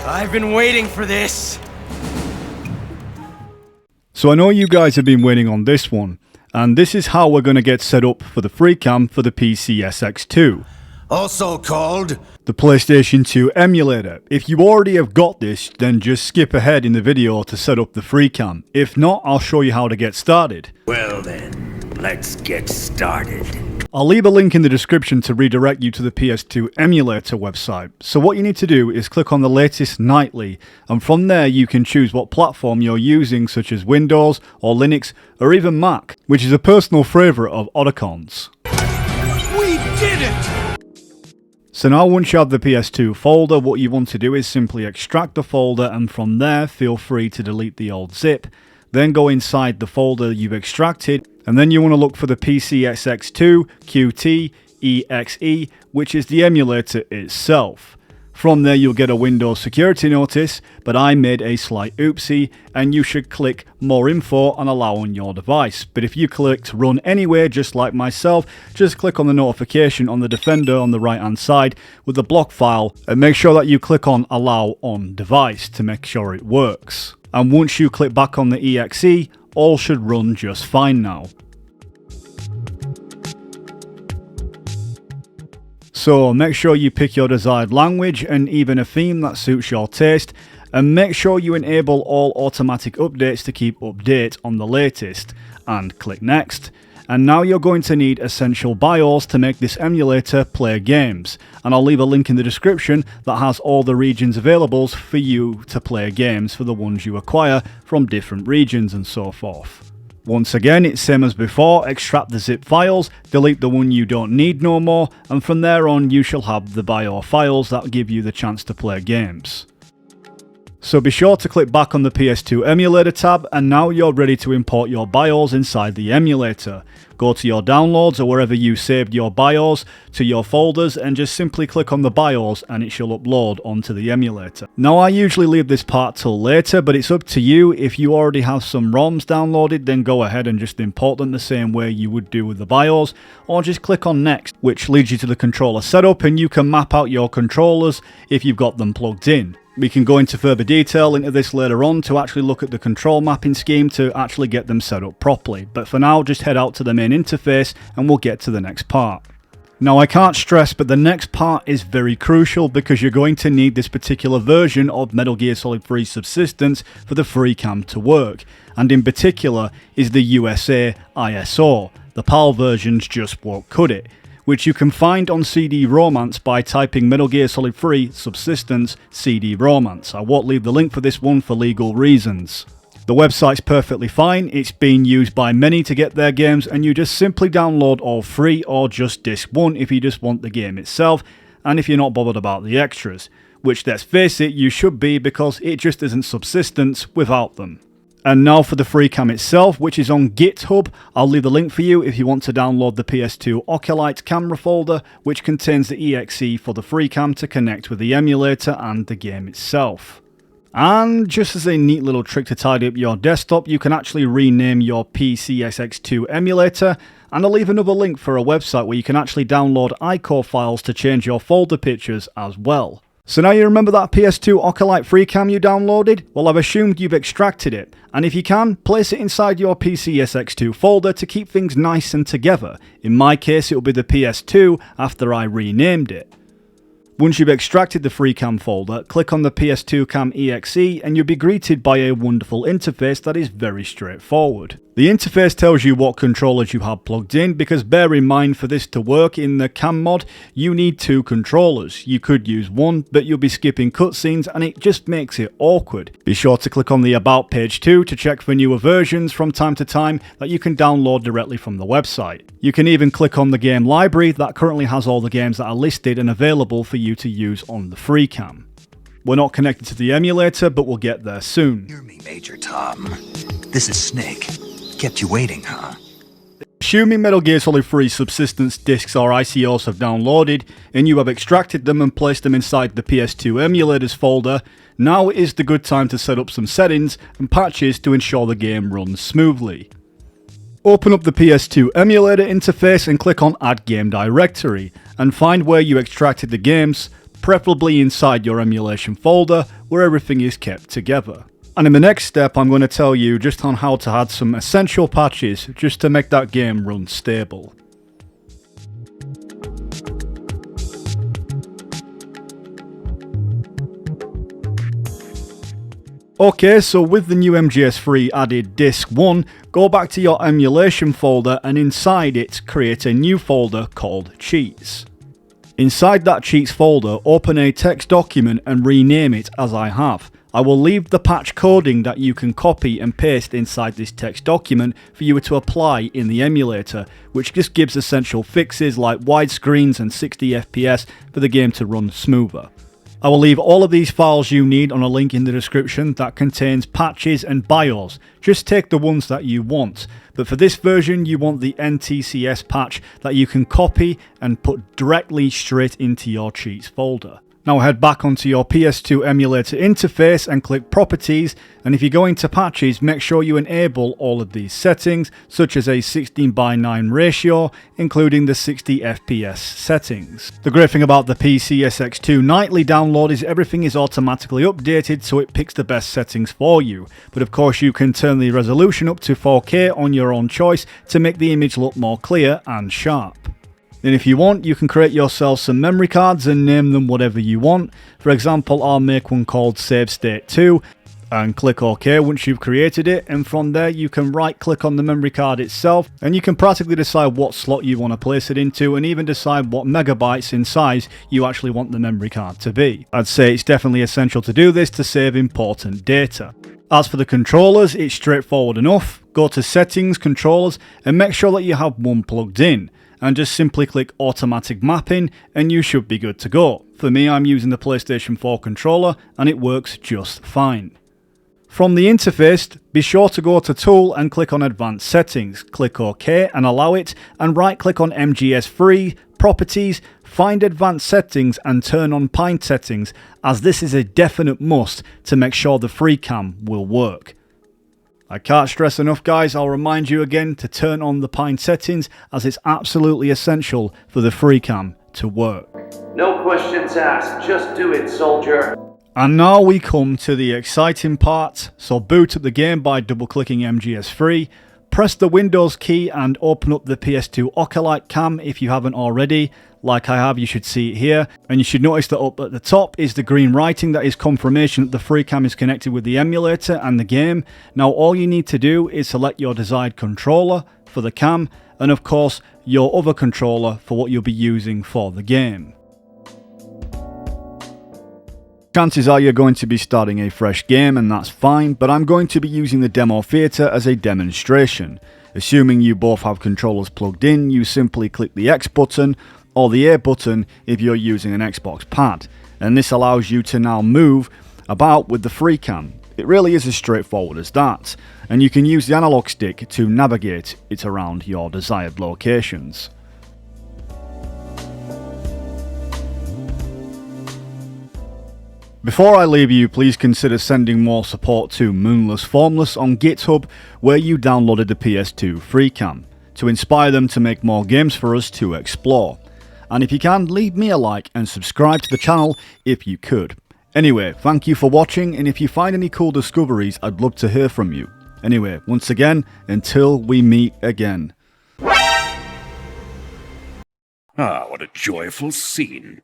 I've been waiting for this. So I know you guys have been waiting on this one, and this is how we're going to get set up for the FreeCam for the PCSX2. Also called The PlayStation 2 Emulator. If you already have got this, then just skip ahead in the video to set up the FreeCam. If not, I'll show you how to get started. Well then, let's get started. I'll leave a link in the description to redirect you to the PS2 Emulator website. So what you need to do is click on the latest nightly, and from there you can choose what platform you're using, such as Windows or Linux or even Mac, which is a personal favourite of Otacon's. We did it! So now once you have the PS2 folder, what you want to do is simply extract the folder, and from there feel free to delete the old zip. Then go inside the folder you've extracted, and then you want to look for the PCSX2 QT EXE, which is the emulator itself. From there you'll get a Windows security notice, but I made a slight oopsie, and you should click more info and allow on your device. But if you clicked run anyway, just like myself, just click on the notification on the Defender on the right hand side with the block file, and make sure that you click on allow on device to make sure it works. And once you click back on the EXE, all should run just fine now. So make sure you pick your desired language and even a theme that suits your taste, and make sure you enable all automatic updates to keep update on the latest, and click next. And now you're going to need essential BIOS to make this emulator play games, and I'll leave a link in the description that has all the regions available for you to play games for the ones you acquire from different regions and so forth. Once again, it's same as before, extract the zip files, delete the one you don't need no more, and from there on you shall have the BIOS files that give you the chance to play games. So be sure to click back on the PS2 Emulator tab, and now you're ready to import your BIOS inside the emulator. Go to your downloads or wherever you saved your BIOS to your folders, and just simply click on the BIOS and it shall upload onto the emulator. Now I usually leave this part till later, but it's up to you. If you already have some ROMs downloaded, then go ahead and just import them the same way you would do with the BIOS, or just click on next, which leads you to the controller setup, and you can map out your controllers if you've got them plugged in. We can go into further detail into this later on to actually look at the control mapping scheme to actually get them set up properly, but for now just head out to the main interface and we'll get to the next part. Now I can't stress, but the next part is very crucial because you're going to need this particular version of Metal Gear Solid 3 Subsistence for the FreeCam to work, and in particular is the USA ISO. The PAL versions just won't cut it, which you can find on CD Romance by typing Metal Gear Solid 3 Subsistence CD Romance. I won't leave the link for this one for legal reasons. The website's perfectly fine, it's being used by many to get their games, and you just simply download all three or just disc 1 if you just want the game itself, and if you're not bothered about the extras, which let's face it, you should be because it just isn't Subsistence without them. And now for the FreeCam itself, which is on GitHub. I'll leave the link for you if you want to download the PS2 Oculite camera folder, which contains the EXE for the FreeCam to connect with the emulator and the game itself. And just as a neat little trick to tidy up your desktop, you can actually rename your PCSX2 emulator, and I'll leave another link for a website where you can actually download ICO files to change your folder pictures as well. So now you remember that PS2 Oculite FreeCam you downloaded? Well, I've assumed you've extracted it, and if you can, place it inside your PCSX2 folder to keep things nice and together. In my case, it'll be the PS2 after I renamed it. Once you've extracted the FreeCam folder, click on the PS2 Cam EXE and you'll be greeted by a wonderful interface that is very straightforward. The interface tells you what controllers you have plugged in, because bear in mind, for this to work in the cam mod, you need 2 controllers. You could use one, but you'll be skipping cutscenes and it just makes it awkward. Be sure to click on the About page too to check for newer versions from time to time that you can download directly from the website. You can even click on the game library that currently has all the games that are listed and available for you to use on the FreeCam. We're not connected to the emulator, but we'll get there soon. Hear me, Major Tom. This is Snake. Kept you waiting, huh? Assuming Metal Gear Solid 3 Subsistence discs or ICOs have downloaded, and you have extracted them and placed them inside the PS2 emulators folder, now is the good time to set up some settings and patches to ensure the game runs smoothly. Open up the PS2 emulator interface and click on Add Game Directory, and find where you extracted the games, preferably inside your emulation folder where everything is kept together. And in the next step I'm going to tell you just on how to add some essential patches just to make that game run stable. Okay, so with the new MGS3 added Disk 1, go back to your emulation folder and inside it create a new folder called Cheats. Inside that Cheats folder, open a text document and rename it as I have. I will leave the patch coding that you can copy and paste inside this text document for you to apply in the emulator, which just gives essential fixes like widescreens and 60 FPS for the game to run smoother. I will leave all of these files you need on a link in the description that contains patches and BIOS. Just take the ones that you want, but for this version you want the NTCS patch that you can copy and put directly straight into your Cheats folder. Now head back onto your PS2 Emulator interface and click Properties, and if you go into Patches, make sure you enable all of these settings, such as a 16:9 ratio, including the 60 FPS settings. The great thing about the PCSX2 nightly download is everything is automatically updated, so it picks the best settings for you. But of course you can turn the resolution up to 4K on your own choice to make the image look more clear and sharp. Then if you want, you can create yourself some memory cards and name them whatever you want. For example, I'll make one called Save State 2 and click OK once you've created it, and from there you can right click on the memory card itself and you can practically decide what slot you want to place it into and even decide what megabytes in size you actually want the memory card to be. I'd say it's definitely essential to do this to save important data. As for the controllers, it's straightforward enough. Go to Settings, Controllers, and make sure that you have one plugged in. And just simply click Automatic Mapping and you should be good to go. For me, I'm using the PlayStation 4 controller and it works just fine. From the interface, be sure to go to Tool and click on Advanced Settings, click OK and allow it, and right click on MGS3, Properties, find Advanced Settings and turn on Pine Settings, as this is a definite must to make sure the FreeCam will work. I can't stress enough guys, I'll remind you again to turn on the Pine settings as it's absolutely essential for the FreeCam to work. No questions asked, just do it, soldier. And now we come to the exciting part, so boot up the game by double clicking MGS3, press the Windows key and open up the PS2 Oculite cam if you haven't already. Like I have, you should see it here, and you should notice that up at the top is the green writing that is confirmation that the FreeCam is connected with the emulator and the game. Now all you need to do is select your desired controller for the cam and of course your other controller for what you'll be using for the game. Chances are you're going to be starting a fresh game and that's fine, but I'm going to be using the demo theatre as a demonstration. Assuming you both have controllers plugged in, you simply click the X button or the A button if you're using an Xbox pad, and this allows you to now move about with the FreeCam. It really is as straightforward as that, and you can use the analog stick to navigate it around your desired locations. Before I leave you, please consider sending more support to Moonless Formless on GitHub, where you downloaded the PS2 FreeCam, to inspire them to make more games for us to explore. And if you can, leave me a like and subscribe to the channel if you could. Anyway, thank you for watching, and if you find any cool discoveries, I'd love to hear from you. Anyway, once again, until we meet again. Ah, what a joyful scene.